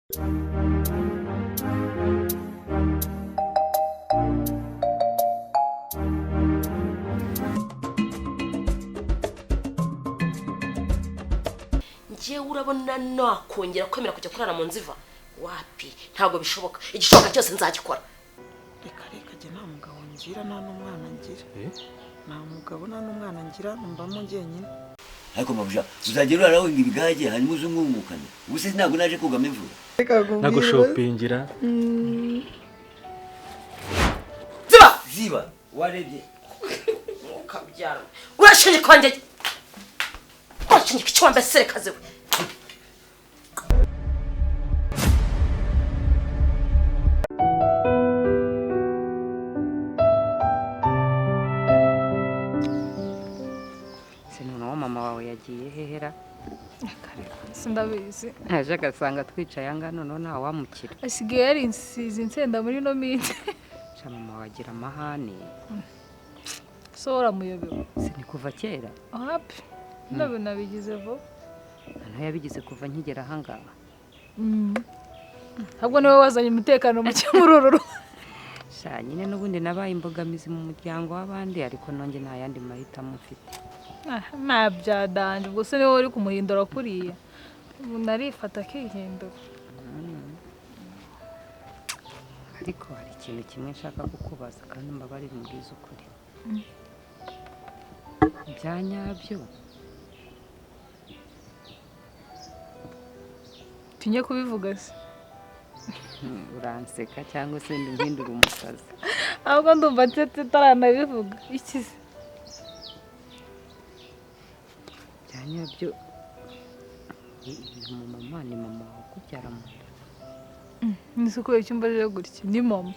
Ngiye urabona nakongera kwemera kujya kurara mu nziva wapi ntago bishoboka igishoboka cyose nzagikora. Reka je nta mugabo ngira nta n'umwana ngira. Nta mugabo nta n'umwana ngira mbamo ngenyine. Ariko mabuja uzagira uraraho ibigage hanyuma uzumwumukane. Ubuse ntago naje kugama imvura. Nago shoppingira. Ziba warebye. Ukabyara. Urashinje kwanje. Urashinje kichwambe serekaze we. Mama wawe yagiye hehera sindabizi aje agasanga twicaye angano none awamukira asigaye yari insizi insenda muri no minsi cha mama wagira amahane so uramuyobewe sini kuva kera hapi nabe nabigize vo hano yabigize kuva nkigera hangaha habwo niwe wazanye umutekano mu cyamururu sha nyine n'ubundi nabaye imbogamizi mu muryango w'abandi ariko nonge nta yandi mahitamo mfite nabyadanje ubwo se niwe uri kumuhindura kuriya narifata akihindura ariko hari ikintu kimwe nshaka kukubaza kandi mbabarira mbwiza ukuri byanyabyo tinye kubivuga se uranseka cyangwa se ndihindura umusazi ahubwo ndumva tete taranabivuga iki se byanyabyo mama ni mama kubyara mu nda nisuko icyumba rero gutya ni mama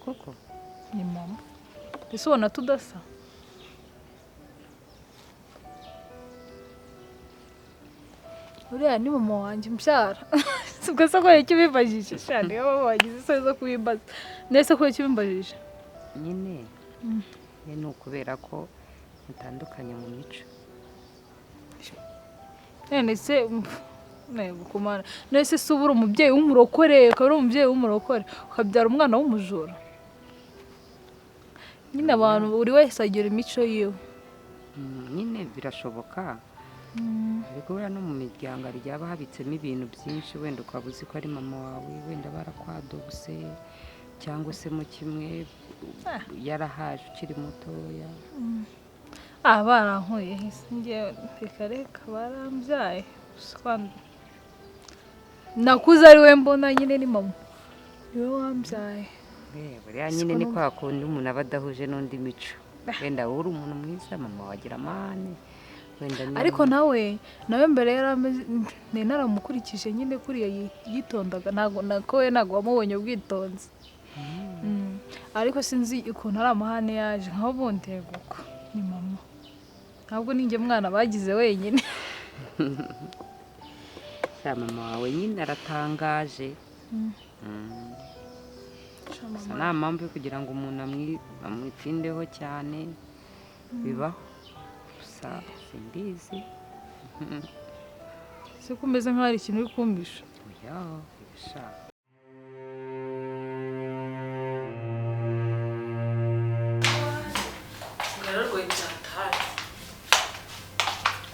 koko ni mama ese ubona tudasa uriya ni mama wanjye mbyara sibwo se ko yakibibajije shandi yo wagize se zo kubimbaza nese ko yakibimbajije nyine ni ukubera ko mutandukanye mu mico nese nego kumara nese subura umubyeyi w'umurokore akaba umubyeyi w'umurokore ukabyara umwana w'umujura nyine abantu buri wese agira imico yiwe nyine birashoboka ariko no mu miryango ryaba habitsemo ibintu byinshi wenda ukaba uzi ko ari mama wawe wenda barakwadobuse cyangwa se mu kimwe yarahaje ukiri mutoya barankuye ngewe reka barambyaye nakuze ari we mbona nyine ni mama niwe wambyaye buriya nyine ni kwa kundi umuntu aba adahuje n'undi mico wenda wowe uri umuntu mwiza mama wagira amahane ariko nawe mbere yarameze naramukurikije nyine kuriya yitondaga ntabwo wamubonye ubwitonzi ariko sinzi ukuntu ari amahane yaje nkaho bundi yeguko ni mama ntabwo ninjye mwana bagize wenyine mama wawe nyine aratangaje nta mpamvu yo kugira ngo umuntu amwitindeho cyane bibaho gusa simbizi se kumeze nk'aho hari ikintu uri kumvisha oya bishaka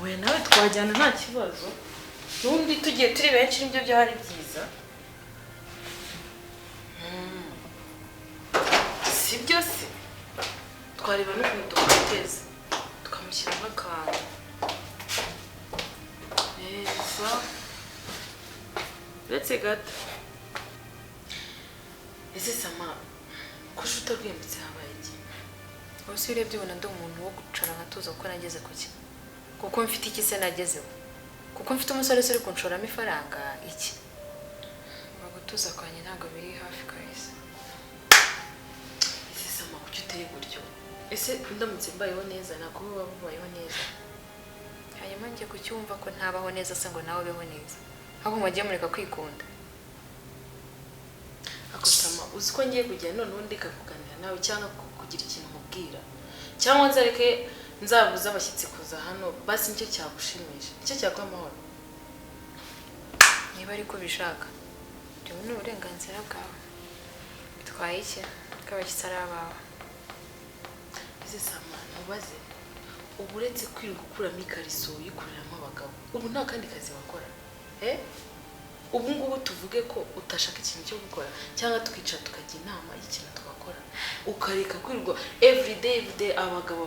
we nawe twajyana nta kibazo n'undi tugiye turi benshi nibyo byari byiza si byose twareba n'ukuntu tukamuteza tukamushyiramo akantu neza uretse gato ese sama ko ushuta rwembutse habaye iki ubuse urebye ubona ndi umuntu wo gucara nkatuza kuko nageze ku ki kuko mfite iki se nagezeho kuko mfite umusore uri kunshoramo ifaranga iki bagutuza kwanye ntabwo biri hafi kahise ese sama kuki uteye gutyo ese ndamutse mbayeho neza ntabwo uba ubayeho neza hanyuma njye kucyumva ko ntabaho neza se ngo nawe ubeho neza ahubwo mwagiye mureka kwikunda akosama uzi ko ngiye kujya noneho ndikakuganira nawe cyangwa kugira ikintu mubwira cyangwa nzareke nzabuza abashyitsi kuza hano basi nicyo cyagushimisha nicyo cyaguha amahoro niba ariko ubishaka ibyo ni uburenganzira bwawe bitwaye iki ko abashyitsi ari abawe izi samana ubaze ubu uretse kwirirwa ukuramo ikariso uyikoreramo abagabo ubu nta kandi kazi wakora ubu ngubu tuvuge ko utashaka ikintu cyo gukora cyangwa tukicara tukajya inama y'ikintu twakora ukareka kwirirwa everyday abagabo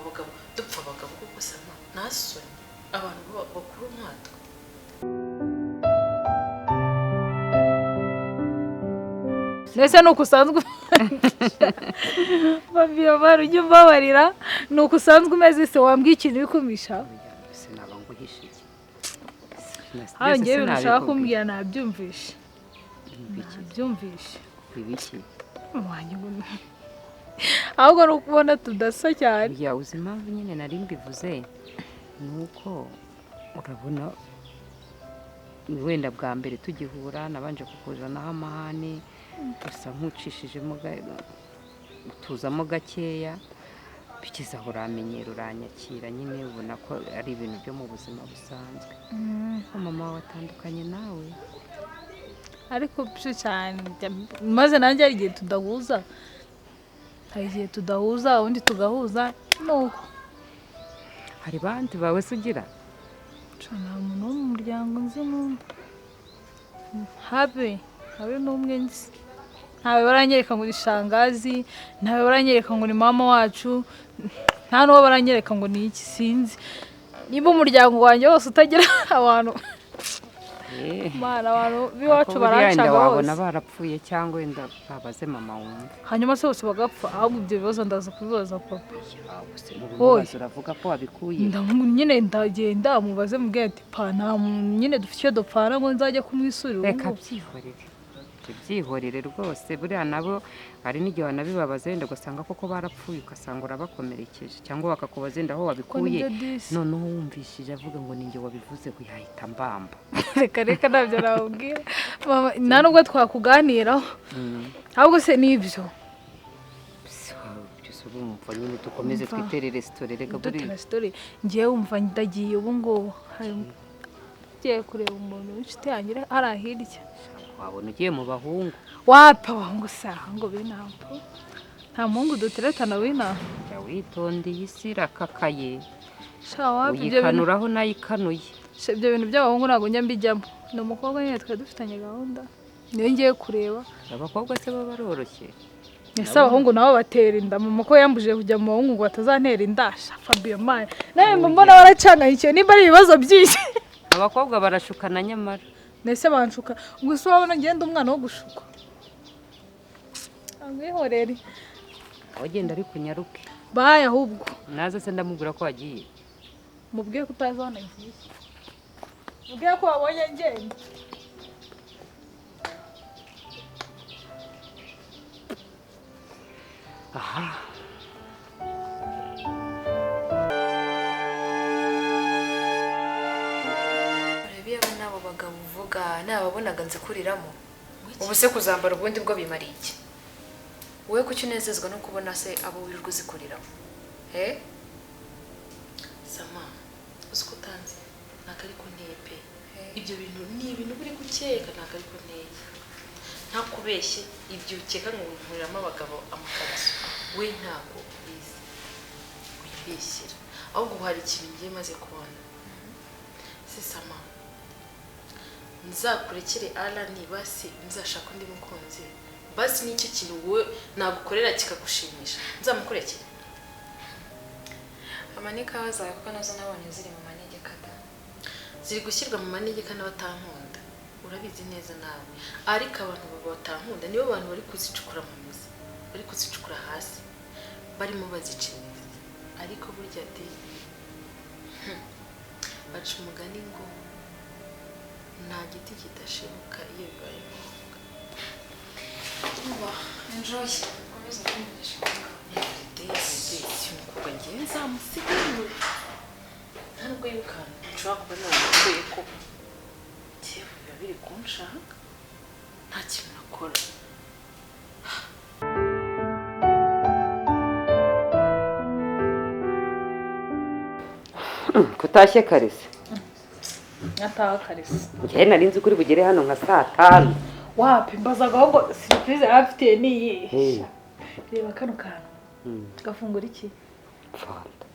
dupfa abagabo kuko sama nasoni abantu bakuru nkatwe Nese nuko usanzwe Fabiola ujye umbabarira nuko usanzwe umeze se wambwiye ikintu bikumisha sinaba nguhishe iki hangiye birashaka kumbwira nabyumvishe ibiki wanjye ahubwo no kubona tudasa cyane ya uzi impamvu nyine nari mbivuze nuko urabona wenda bwa mbere tugihura nabanje kukuzanaho amahane gusa nkucishijemo tuzamo gakeya bikiza aho uramenyera uranyakira nyine ubona ko ari ibintu byo mu buzima busanzwe mama wawe atandukanye nawe ariko byo cyane maze nanjye hari igihe tudahuza ubundi tugahuza nuko hari bandi bawe se ugira nta muntu wo mu muryango nzi n'umwe habe n'umwe nzi ntawe baranyereka ngo ni shangazi ntawe baranyereka ngo ni mama wacu nta n'uwo baranyereka ngo ni iki sinzi niba umuryango wanjye wose utagira abantu abantu b'iwacu baracaga bose wabona barapfuye cyangwa wenda babaze mama wumva hanyuma se bose bagapfa ahubwo ibyo bibazo ndaza kubibaza papa ibibazo uravuga ko wabikuye nyine ndagenda mubaze mubwira ati pa nta nyine dufite icyo dupfana ngo nzajya kumwisurira reka byihorere rwose buriya nabo hari n'igihe wanabibabaza wenda ugasanga koko barapfuye ugasanga urabakomerekeje cyangwa bakakubaza wenda aho wabikuye noneho wumvishije avuga ngo ninjye wabivuze ngo yahita mbamba reka ntabyo nababwira nta nubwo twakuganiraho ahubwo se n'ibyo urumva nyine dukomeze twiterere sitori reka buriya ngewe wumva ndagiye ubu ngubu ngiye kureba umuntu w'inshuti yanjye hariya hirya wabona ugiye mu bahungu wapfa abahungu saha ngo binampo nta muhungu duteretana w'inaha jya witondeye isi irakakaye uyikanuraho nayikanuye ibyo bintu by'abahungu ntabwo njya mbijyamo ni umukobwa nyine twari dufitanye gahunda niyo ngiye kureba abakobwa se baba baroroshye ese abahungu nabo batera inda mama ko yambujije kujya mu bahungu ngo batazantera indasha Fabiola nawe mbona baracangayikiye nimba ari ibibazo byinshi abakobwa barashukana nyamara nese banshuka gusa wabona ngenda umwana wo gushuka angwihorere wagenda ari kunyaruke baye ahubwo naza se ndamubwira ko wagiye mubwiye ko utazi hano ngiye mubwiye ko wabonye ngenda aha nababonaga nzikuriramo ubu se kuzambara ubundi bwo bimara iki wowe kuki unezezwa no kubona se abo wirirwa uzikuriramo sama uzi ko utanze ntabwo ari kunteye pe ibyo bintu ni ibintu buri gukeka ntabwo ari kunteye nta kubeshye ibyo ukeka ngo wimuriramo abagabo amakaraso we ntabwo ubizi wibeshyira ahubwo hari ikintu ngiye maze kubona se sama nzakurekere arani basi nzashaka undi mukunzi basi nicyo kintu wowe nagukorera kikagushimisha nzamukurekere amanikawa zawe kuko nazo nabonye ziri mu manegeka ziri gushyirwa mu manegeka n'abatankunda urabizi neza nawe ariko abantu batankunda nibo bantu bari kuzicukura mu mizi bari kuzicukura hasi barimo baziciniza ariko burya de baca umugani ngo nta giti kidashibuka iyo bibaye ngombwa enjoy komeza kumugisha umukobwa ngiye nzamusiga inyuma nta nubwo yirukana nshobora kuba namukuye ko njyewe biba biri kunshaka nta kintu nakora kutashye kare se ataha karisa njye nari nzi kuri bugere hano nka saa 5 wapi mbazaga ahubwo surprise afite ni Hey. reba kano kantu gafungura iki Fanta.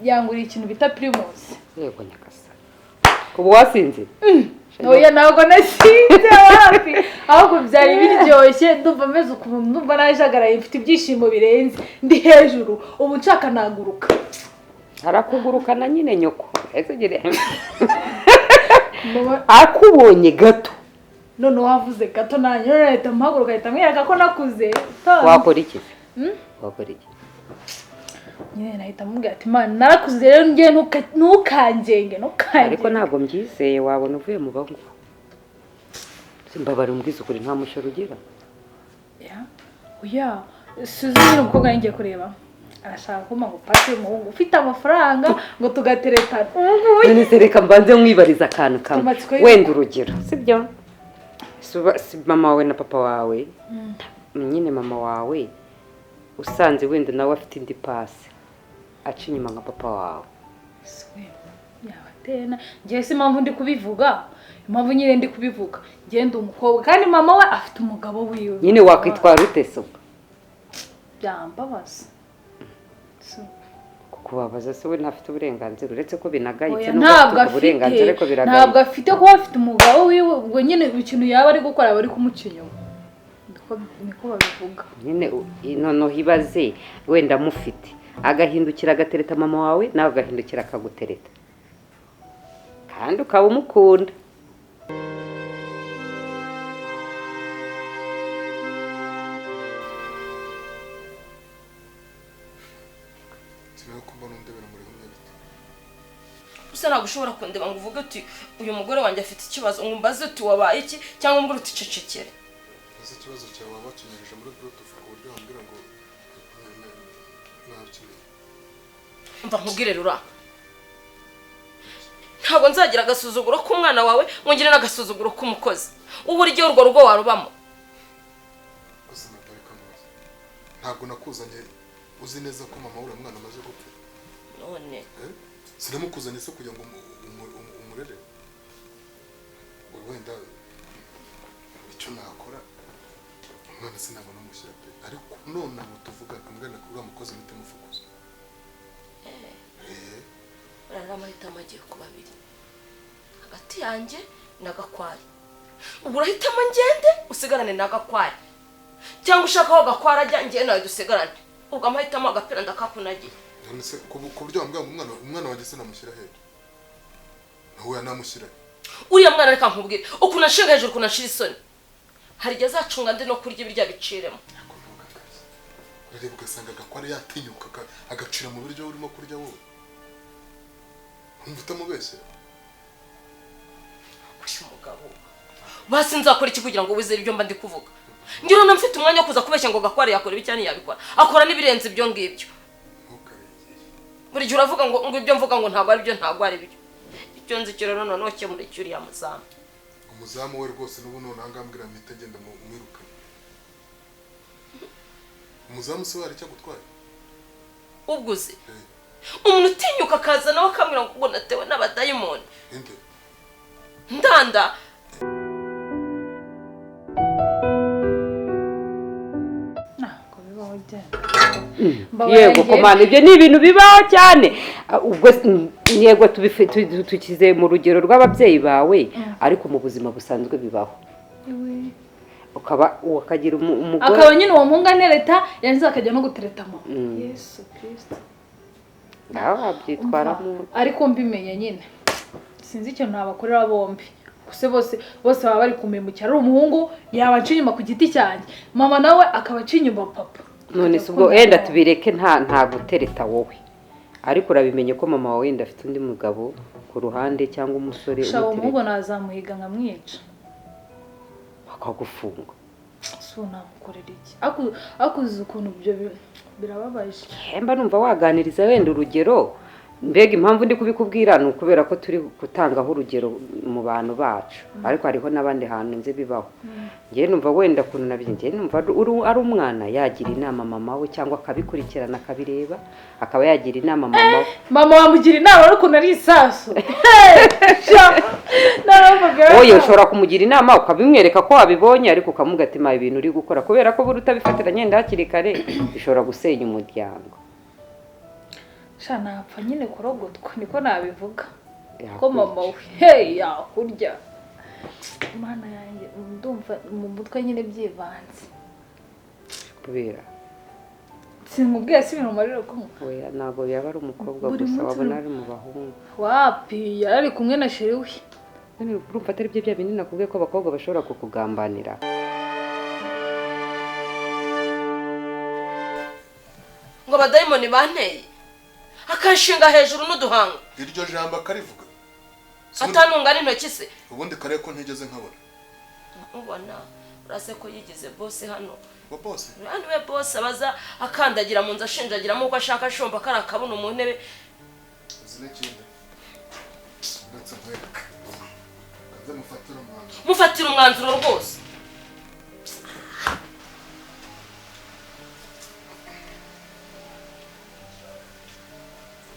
yanguriye ikintu bita primus Yego nyakasa kuba wasinze oya ntabwo nasinze wapi ahubwo byari biryoshye ndumva meze ukuntu ndumva najagaraye mfite ibyishimo birenze ndi hejuru ubu nshaka naguruka harakugurukana nyine nyoko ezegere akubonye gato none wavuze gato nanjye none leta mpaguruka leta mwiyaka ko nakuze wakora iki wakora iki nyine nahita mubwira ati mana narakuze rero ngiye ntukangenge ariko ntabwo mbyizeye wabona uvuye mu bangu simbabara umbwiza ukuri nta mushoro ugira oya suzi nyine umukobwa ngiye kureba arashaka kuma ngo pate umuhungu ufite amafaranga ngo tugateretana none se reka mbanze mwibariza akantu kamwe wenda urugero sibyo si mama wawe na papa wawe nyine mama wawe usanze wenda nawe afite indi pasi aca inyuma nka papa wawe yabatena ngiye si impamvu ndi kubivuga impamvu nyine ndi kubivuga ngenda umukobwa kandi mama we afite umugabo wiwe nyine wakwitwara ute se byambabaza kubabaza se we ntafite uburenganzira uretse ko binagayitse ntabwo afite ntabwo afite kuba afite umugabo wiwe ubwo nyine ikintu yaba ari gukora aba ari kumuca inyuma niko babivuga nyine noneho ibaze wenda mufite agahindukira agatereta mama wawe nawe agahindukira akagutereta kandi ukaba umukunda gusa ntabwo ushobora kundeba ngo uvuge uti uyu mugore wanjye afite ikibazo ngo umbaze uti wabaye iki cyangwa umbwira uti cecekere ese ikibazo cyawe waba wakinyujije muri bluetooth ku buryo wambwira ngo ntabikeneye mva nkubwire rura ntabwo nzagira agasuzuguro k'umwana wawe ngo ngire n'agasuzuguro k'umukozi ubu uryo urwo rugo warubamo ntabwo nakuzanye uzi neza ko mama uriya mwana amaze gupfa none sinamukuzanye se kugira ngo umurere wenda icyo nakora umwana sinabona umushyira pe ariko none ubu tuvuga kamugana kuri uriya mukozi muti mufukuza urarira amahitamo agiye ku babiri hagati yanjye na Gakwari ubu urahitamo ngende usigarane na Gakwari cyangwa ushaka aho Gakwari ajya ngiye nawe dusigarane ubwo amahitamo agapira ndakakunagiye none se ku buryo wambwira ngo umwana wanjye se namushyira hehe nawe yanamushyira uriya mwana reka nkubwire ukuntu ashinga hejuru ukuntu ashira isoni hari igihe azacunga ndi no kurya ibirya biciremo urareba ugasanga Gakwari yatinyuka agacira mu biryo urimo kurya wowe wumva utamubeshyera kusha umugabo basi nzakora iki kugira ngo wizere ibyo mba ndi kuvuga ngira no mfite umwanya wo kuza kubeshya ngo Gakwari yakora ibi cyane yabikora akora n'ibirenze ibyo ngibyo buri gihe uravuga ngo ibyo mvuga ngo ntabwo ari byo ntabwo ari byo icyo nzi cyo rero noneho muri cyuriya muzamu umuzamu we rwose n'ubu none angambwira mpita ngenda mwirukane umuzamu se wari cyagutwaye ubwuze umuntu utinyuka akaza nawe akamwira ngo natewe n'abadayimoni inde ndanda yego komana ibyo ni ibintu bibaho cyane ubwo yego tukize mu rugero rw'ababyeyi bawe ariko mu buzima busanzwe bibaho ukaba ukagira umugore akaba nyine uwo mungane leta yanze akajya no gutereta mama Yesu Kristo nawe wabyitwaramo ariko mbimenye nyine sinzi icyo nabakorera bombi bose baba bari kumemukira ari umuhungu yabaca inyuma ku giti cyanjye mama nawe akaba aca inyuma papa none se ubwo wenda tubireke nta gutereta wowe ariko urabimenye ko mama wawe wenda afite undi mugabo ku ruhande cyangwa umusore ushaka umuhungu nazamuhiga nkamwica akagufunga so namukorera iki akuze ukuntu ibyo birababaje mba numva waganiriza wenda urugero mbega impamvu ndi kubikubwira ni ukubera ko turi gutangaho urugero mu bantu bacu ariko hariho n'abandi hantu nzi bibaho ngewe numva wenda kuntu nabyo ngewe numva ari umwana yagira inama mama we cyangwa akabikurikirana akabireba akaba yagira inama mama we mama wamugira inama ariko nari isaso oye ushobora kumugira inama ukabimwereka ko wabibonye ariko ukamugatima ibintu uri gukora kubera ko buri utabifatira nyenda hakiri kare bishobora gusenya umuryango napfa nyine kurogotwa niko nabivuga ko mama we yakurya mana yanjye ndumva mu mutwe nyine byivanze kubera sinkubwiye si ibintu marira ko oya ntabwo yaba ari umukobwa gusa wabona ari mu bahungu wapi yari kumwe na sheri we urumva atari byo bya binini nakubwiye ko abakobwa bashobora kukugambanira ngo abadayimoni banteye akanshinga hejuru n'uduhanga iryo jambo akarivuga atanunga n'intoki se ubundi kare ko ntigeze nkabona ubona urase ko yigize boss hano ngo boss hano we boss abaza akandagira mu nzu ashinjagiramo uko ashaka ashomba kari akabuno mu ntebe zinekinde ndetse nkwereka kanze mufatira umwanzuro rwose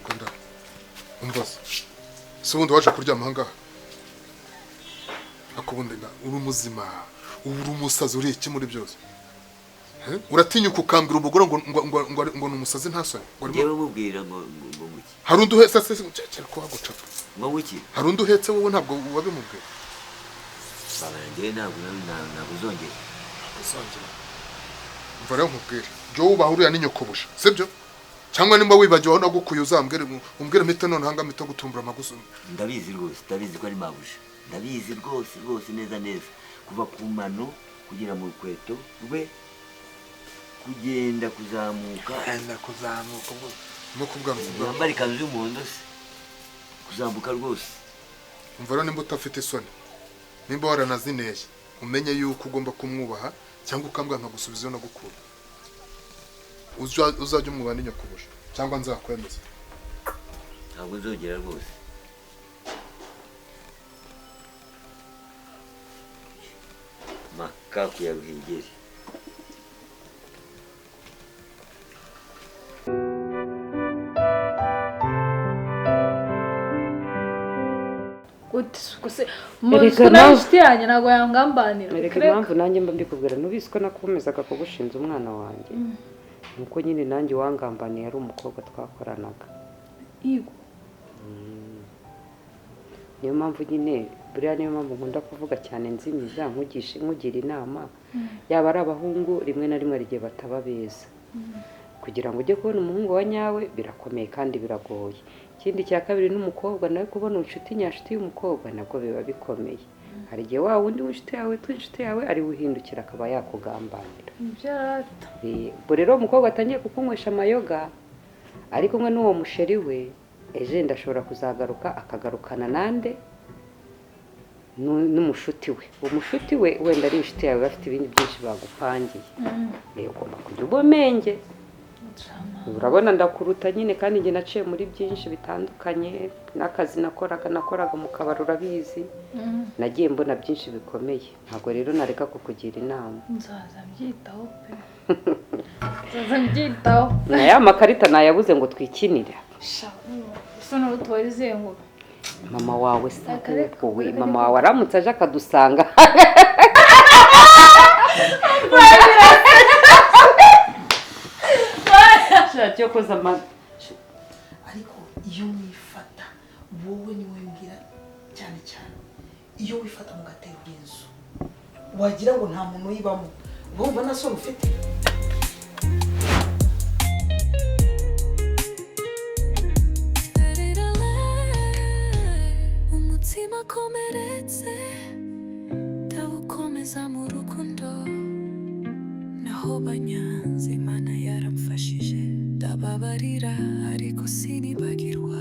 kunda umbaza se ubundi waje kuryama ahangaha akubundi uri muzima uri umusazi uri iki muri byose uratinyuka ukambwira umugore ngo ni umusazi ntasoni yewe mubwira ngo muki hari undi uhetse se cyekera ko wagucapa ngo wiki hari undi uhetse wowe ntabwo wabimubwiye babangiye ntabwo uzongera umva rero nkubwire jya wubaha uriya n'inyokobusha sibyo cyangwa nimba wibagiwe aho nagukuye uzambwire umbwire mito none hanga mito gutumbura amagusu ndabizi rwose ndabizi ko ari mabusha ndabizi rwose neza kuva ku mano kugera mu rukweto rwe kugenda kuzamuka no kubwira yambara ikanzu y'umuhondo se kuzamuka rwose umva rero nimba utafite isoni nimba waranazineye umenye yuko ugomba kumwubaha cyangwa ukambwira nkagusubiza iyo nagukura uzajya umwubaha n'inyokobusha cyangwa nzakwemeza ntabwo nzongera rwose makaku ya ruhengeri Erega nawe inshuti yanjye ntabwo yangambanira erega impamvu nanjye mba mbikubwira nubizi ko nakomezaga kugushinza umwana wanjye nuko nyine nanjye wangambaniye ari umukobwa twakoranaga yego niyo mpamvu nyine buriya niyo mpamvu nkunda kuvuga cyane nzimiza nkugira inama yaba ari abahungu rimwe na rimwe igihe bataba beza kugira ngo ujye kubona umuhungu wa nyawe birakomeye kandi biragoye ikindi cya kabiri n'umukobwa nawe kubona inshuti nyashuti y'umukobwa nabwo biba bikomeye hari igihe wa wundi w'inshuti yawe ari uhindukira akaba yakugambanira ubwo rero umukobwa atangiye kukunywesha amayoga ari kumwe n'uwo musheri we ejo ndashobora kuzagaruka akagarukana nande n'umushuti we uwo mushuti we wenda ari inshuti yawe bafite ibindi byinshi bagupangiye rero ugomba kujya ubomenge urabona ndakuruta nyine kandi njye naciye muri byinshi bitandukanye n'akazi nakoraga mu kabari urabizi nagiye mbona byinshi bikomeye ntabwo rero nareka kukugira inama nzaza mbyitaho pe nzaza mbyitaho ya makarita nayabuze ngo twikinire ese nawe utwara izihe nkuru mama wawe se wowe mama wawe aramutse aje akadusanga cyo koza ariko iyo mwifata wowe niwe mbwira cyane iyo wifata mu gatero k'inzu wagira ngo nta muntu uyibamo bumva nta soni ufite umutima ukomeretse ndawukomeza mu rukundo naho banyanze Imana yaramfashije ndababarira ariko sinibagirwa